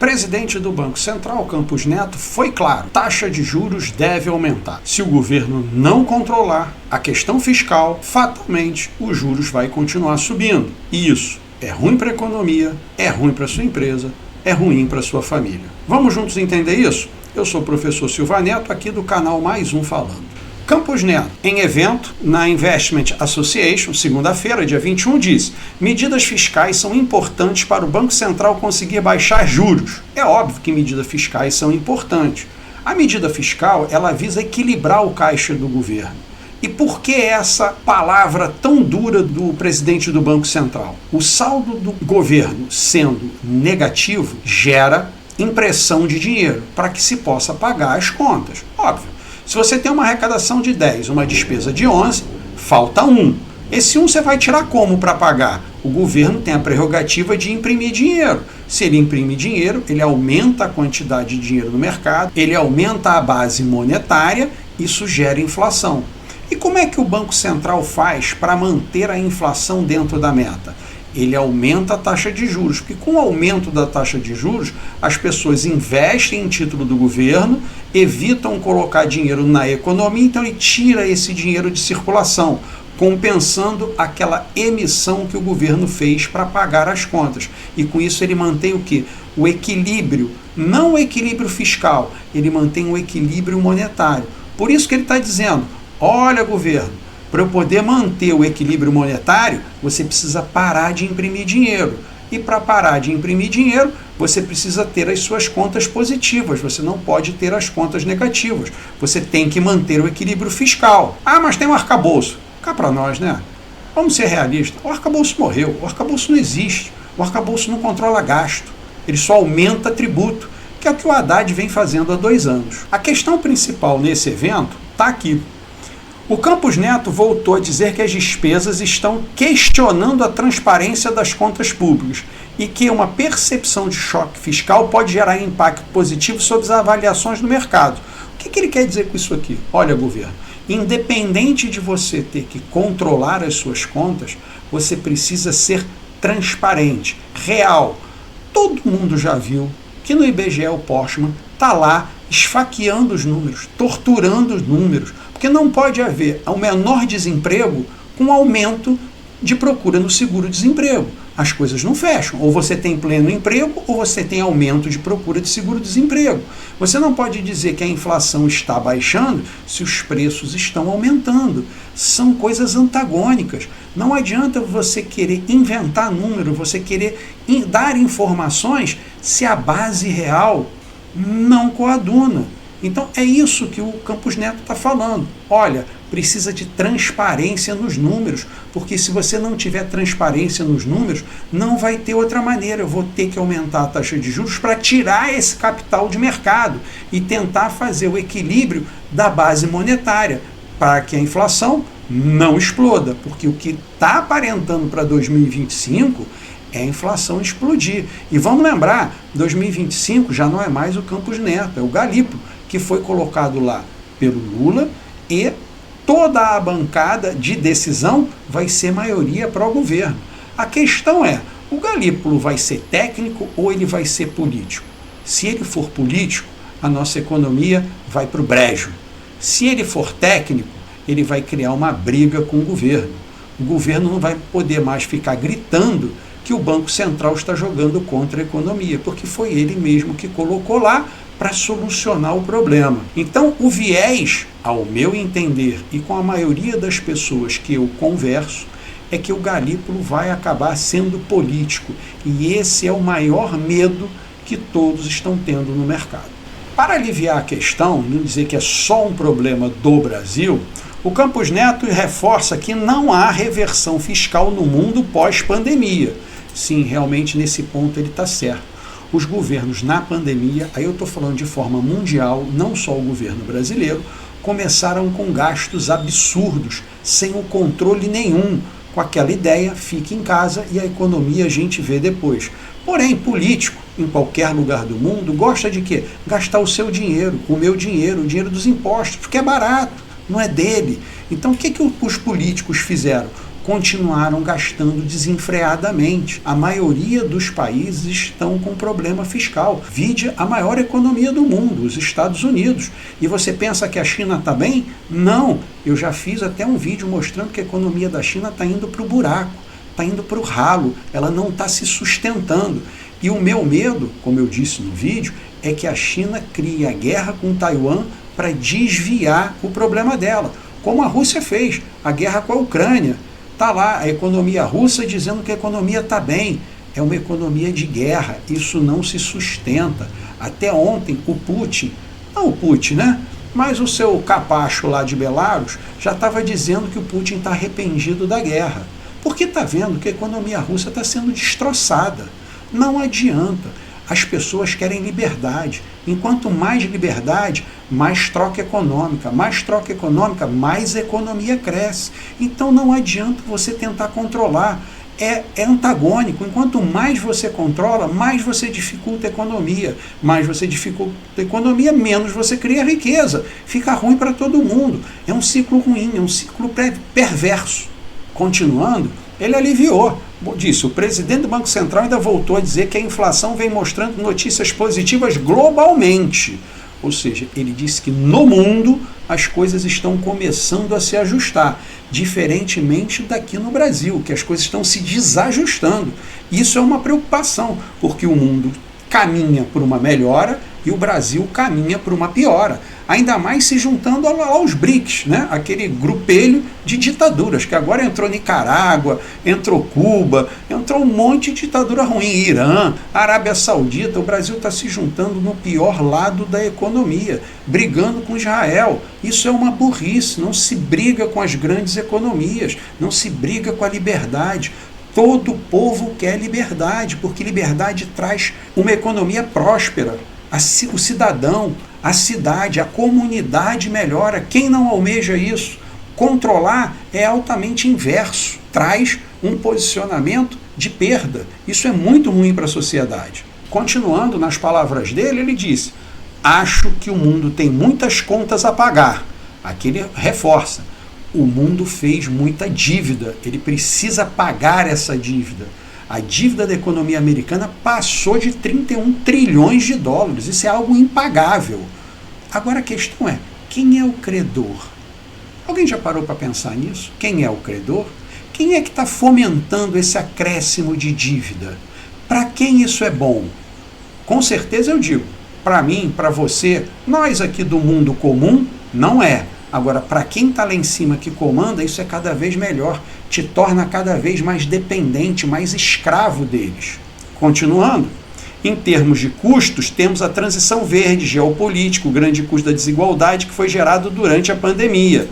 Presidente do Banco Central, Campos Neto, foi claro: taxa de juros deve aumentar. Se o governo não controlar a questão fiscal, fatalmente os juros vai continuar subindo. E isso é ruim para a economia, é ruim para a sua empresa, é ruim para a sua família. Vamos juntos entender isso? Eu sou o professor Silva Neto, aqui do canal Mais Um Falando. Campos Neto, em evento na Investment Association, segunda-feira, dia 21, disse: medidas fiscais são importantes para o Banco Central conseguir baixar juros. É óbvio que medidas fiscais são importantes. A medida fiscal, ela visa equilibrar o caixa do governo. E por que essa palavra tão dura do presidente do Banco Central? O saldo do governo sendo negativo gera impressão de dinheiro para que se possa pagar as contas. Óbvio. Se você tem uma arrecadação de 10, uma despesa de 11, falta 1. Esse 1 você vai tirar como para pagar? O governo tem a prerrogativa de imprimir dinheiro. Se ele imprime dinheiro, ele aumenta a quantidade de dinheiro no mercado, ele aumenta a base monetária, isso gera inflação. E como é que o Banco Central faz para manter a inflação dentro da meta? Ele aumenta a taxa de juros, porque com o aumento da taxa de juros, as pessoas investem em título do governo, evitam colocar dinheiro na economia, então ele tira esse dinheiro de circulação, compensando aquela emissão que o governo fez para pagar as contas. E com isso ele mantém o quê? O equilíbrio, não o equilíbrio fiscal, ele mantém o equilíbrio monetário. Por isso que ele está dizendo: olha, governo, para eu poder manter o equilíbrio monetário, você precisa parar de imprimir dinheiro. E para parar de imprimir dinheiro, você precisa ter as suas contas positivas, você não pode ter as contas negativas. Você tem que manter o equilíbrio fiscal. Ah, mas tem um arcabouço. Cá para nós, né? Vamos ser realistas. O arcabouço morreu, o arcabouço não existe, o arcabouço não controla gasto, ele só aumenta tributo, que é o que o Haddad vem fazendo há 2 anos. A questão principal nesse evento está aqui. O Campos Neto voltou a dizer que as despesas estão questionando a transparência das contas públicas e que uma percepção de choque fiscal pode gerar impacto positivo sobre as avaliações do mercado. O que ele quer dizer com isso aqui? Olha, governo, independente de você ter que controlar as suas contas, você precisa ser transparente, real. Todo mundo já viu que no IBGE o Postman está lá esfaqueando os números, torturando os números, porque não pode haver o menor desemprego com aumento de procura no seguro-desemprego. As coisas não fecham. Ou você tem pleno emprego, ou você tem aumento de procura de seguro-desemprego. Você não pode dizer que a inflação está baixando se os preços estão aumentando. São coisas antagônicas. Não adianta você querer inventar número, você querer dar informações se a base real não coaduna. Então é isso que o Campos Neto está falando. Olha, precisa de transparência nos números, porque se você não tiver transparência nos números, não vai ter outra maneira. Eu vou ter que aumentar a taxa de juros para tirar esse capital de mercado e tentar fazer o equilíbrio da base monetária para que a inflação não exploda, porque o que está aparentando para 2025 é a inflação explodir. E vamos lembrar, 2025 já não é mais o Campos Neto, é o Galípolo, que foi colocado lá pelo Lula, e toda a bancada de decisão vai ser maioria para o governo. A questão é, o Galípolo vai ser técnico ou ele vai ser político? Se ele for político, a nossa economia vai para o brejo. Se ele for técnico, ele vai criar uma briga com o governo. O governo não vai poder mais ficar gritando que o Banco Central está jogando contra a economia, porque foi ele mesmo que colocou lá para solucionar o problema. Então, o viés, ao meu entender, e com a maioria das pessoas que eu converso, é que o Galípolo vai acabar sendo político. E esse é o maior medo que todos estão tendo no mercado. Para aliviar a questão, não dizer que é só um problema do Brasil, o Campos Neto reforça que não há reversão fiscal no mundo pós-pandemia. Sim, realmente nesse ponto ele está certo. Os governos na pandemia, aí eu estou falando de forma mundial, não só o governo brasileiro, começaram com gastos absurdos, sem o controle nenhum, com aquela ideia, fique em casa e a economia a gente vê depois. Porém, político, em qualquer lugar do mundo, gosta de quê? Gastar o seu dinheiro, o meu dinheiro, o dinheiro dos impostos, porque é barato, não é dele. Então, o que os políticos fizeram? continuaram gastando desenfreadamente. A maioria dos países estão com problema fiscal. Vide a maior economia do mundo, os Estados Unidos. E você pensa que a China está bem? Não. Eu já fiz até um vídeo mostrando que a economia da China está indo para o buraco, está indo para o ralo, ela não está se sustentando. E o meu medo, como eu disse no vídeo, é que a China crie a guerra com Taiwan para desviar o problema dela, como a Rússia fez, a guerra com a Ucrânia. Está lá a economia russa dizendo que a economia está bem. É uma economia de guerra, isso não se sustenta. Até ontem o Putin, não o Putin, né? Mas o seu capacho lá de Belarus já estava dizendo que o Putin está arrependido da guerra. Porque está vendo que a economia russa está sendo destroçada. Não adianta. As pessoas querem liberdade. Enquanto mais liberdade, mais troca econômica. Mais troca econômica, mais a economia cresce. Então não adianta você tentar controlar. É antagônico. Enquanto mais você controla, mais você dificulta a economia. Mais você dificulta a economia, menos você cria riqueza. Fica ruim para todo mundo. É um ciclo ruim, é um ciclo perverso. Continuando, ele aliviou. Disse, o presidente do Banco Central ainda voltou a dizer que a inflação vem mostrando notícias positivas globalmente. Ou seja, ele disse que no mundo as coisas estão começando a se ajustar, diferentemente daqui no Brasil, que as coisas estão se desajustando. Isso é uma preocupação, porque o mundo caminha por uma melhora e o Brasil caminha por uma piora. Ainda mais se juntando aos BRICS, né? Aquele grupelho de ditaduras, que agora entrou Nicarágua, entrou Cuba, entrou um monte de ditadura ruim, Irã, Arábia Saudita. O Brasil está se juntando no pior lado da economia, brigando com Israel. Isso é uma burrice, não se briga com as grandes economias, não se briga com a liberdade. Todo povo quer liberdade, porque liberdade traz uma economia próspera. O cidadão, a cidade, a comunidade melhora. Quem não almeja isso? Controlar é altamente inverso. Traz um posicionamento de perda. Isso é muito ruim para a sociedade. Continuando nas palavras dele, ele disse: acho que o mundo tem muitas contas a pagar. Aqui ele reforça: o mundo fez muita dívida, ele precisa pagar essa dívida. A dívida da economia americana passou de 31 trilhões de dólares. Isso é algo impagável. Agora a questão é, quem é o credor? Alguém já parou para pensar nisso? Quem é o credor? Quem é que está fomentando esse acréscimo de dívida? Para quem isso é bom? Com certeza eu digo, para mim, para você, nós aqui do mundo comum, não é. Agora, para quem está lá em cima que comanda, isso é cada vez melhor, te torna cada vez mais dependente, mais escravo deles. Continuando, em termos de custos, temos a transição verde, geopolítica, o grande custo da desigualdade que foi gerado durante a pandemia.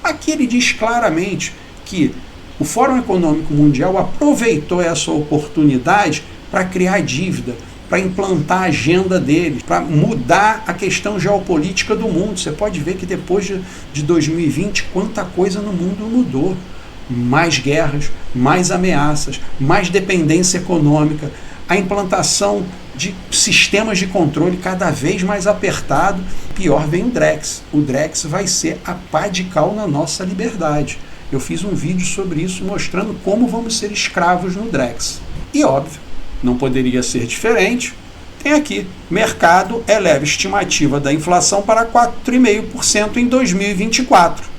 Aqui ele diz claramente que o Fórum Econômico Mundial aproveitou essa oportunidade para criar dívida, para implantar a agenda deles, para mudar a questão geopolítica do mundo. Você pode ver que depois de 2020, quanta coisa no mundo mudou. Mais guerras, mais ameaças, mais dependência econômica, a implantação de sistemas de controle cada vez mais apertado. Pior vem o Drex. O Drex vai ser a pá de cal na nossa liberdade. Eu fiz um vídeo sobre isso mostrando como vamos ser escravos no Drex. E óbvio, não poderia ser diferente. Tem aqui, mercado eleva estimativa da inflação para 4,5% em 2024.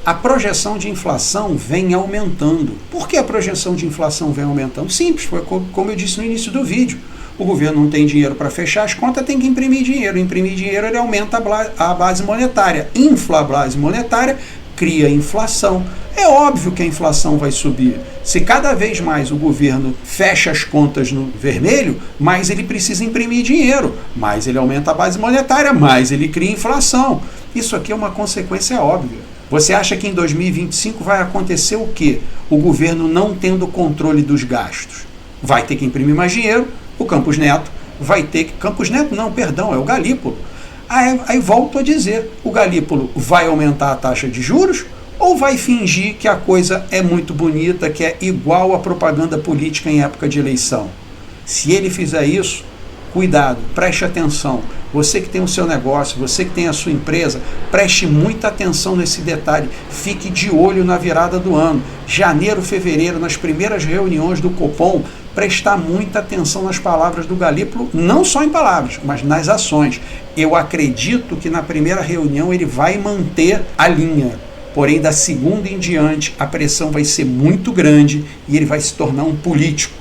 A projeção de inflação vem aumentando. Por que a projeção de inflação vem aumentando? Simples, foi como eu disse no início do vídeo. O governo não tem dinheiro para fechar as contas, tem que imprimir dinheiro. Imprimir dinheiro, ele aumenta a base monetária. Infla a base monetária, cria inflação. É óbvio que a inflação vai subir. Se cada vez mais o governo fecha as contas no vermelho, mais ele precisa imprimir dinheiro, mais ele aumenta a base monetária, mais ele cria inflação. Isso aqui é uma consequência óbvia. Você acha que em 2025 vai acontecer o quê? O governo não tendo controle dos gastos. Vai ter que imprimir mais dinheiro, o Campos Neto vai ter que... Campos Neto não, perdão, é o Galípolo. Aí volto a dizer, o Galípolo vai aumentar a taxa de juros ou vai fingir que a coisa é muito bonita, que é igual à propaganda política em época de eleição? Se ele fizer isso, Cuidado, preste atenção. Você que tem o seu negócio, você que tem a sua empresa, preste muita atenção nesse detalhe. Fique de olho na virada do ano. Janeiro, fevereiro, nas primeiras reuniões do Copom, prestar muita atenção nas palavras do Galípolo, não só em palavras, mas nas ações. Eu acredito que na primeira reunião ele vai manter a linha. Porém, da segunda em diante, a pressão vai ser muito grande e ele vai se tornar um político,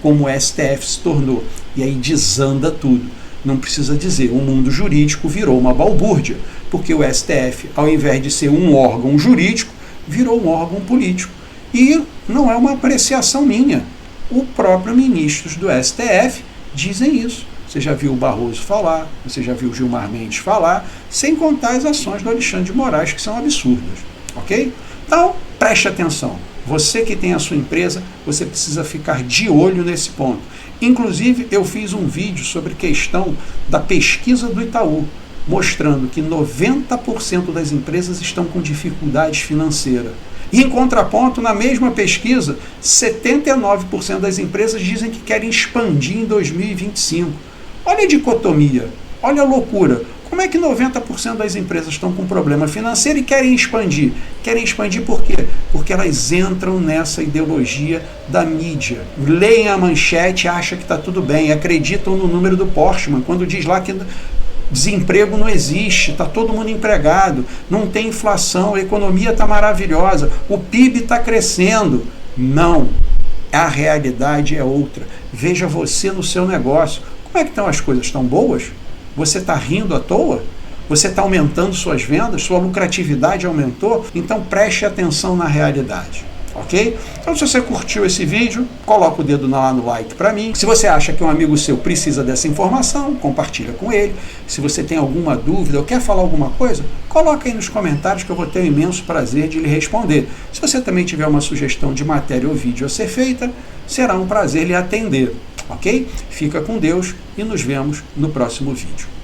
como o STF se tornou. E aí desanda tudo. Não precisa dizer, o mundo jurídico virou uma balbúrdia, porque o STF, ao invés de ser um órgão jurídico, virou um órgão político. E não é uma apreciação minha. O próprio ministros do STF dizem isso. Você já viu o Barroso falar, você já viu o Gilmar Mendes falar, sem contar as ações do Alexandre de Moraes, que são absurdas. Ok? Então, preste atenção. Você que tem a sua empresa, você precisa ficar de olho nesse ponto. Inclusive, eu fiz um vídeo sobre questão da pesquisa do Itaú, mostrando que 90% das empresas estão com dificuldades financeiras. E, em contraponto, na mesma pesquisa, 79% das empresas dizem que querem expandir em 2025. Olha a dicotomia, olha a loucura. Como é que 90% das empresas estão com problema financeiro e querem expandir? Querem expandir por quê? Porque elas entram nessa ideologia da mídia. Leem a manchete e acham que está tudo bem, acreditam no número do Portman, quando diz lá que desemprego não existe, está todo mundo empregado, não tem inflação, a economia está maravilhosa, o PIB está crescendo. Não, a realidade é outra. Veja você no seu negócio. Como é que estão as coisas? Estão boas? Você está rindo à toa? Você está aumentando suas vendas? Sua lucratividade aumentou? Então preste atenção na realidade. Ok? Então, se você curtiu esse vídeo, coloca o dedo lá no like para mim. Se você acha que um amigo seu precisa dessa informação, compartilha com ele. Se você tem alguma dúvida ou quer falar alguma coisa, coloca aí nos comentários que eu vou ter o imenso prazer de lhe responder. Se você também tiver uma sugestão de matéria ou vídeo a ser feita, será um prazer lhe atender. Ok? Fica com Deus e nos vemos no próximo vídeo.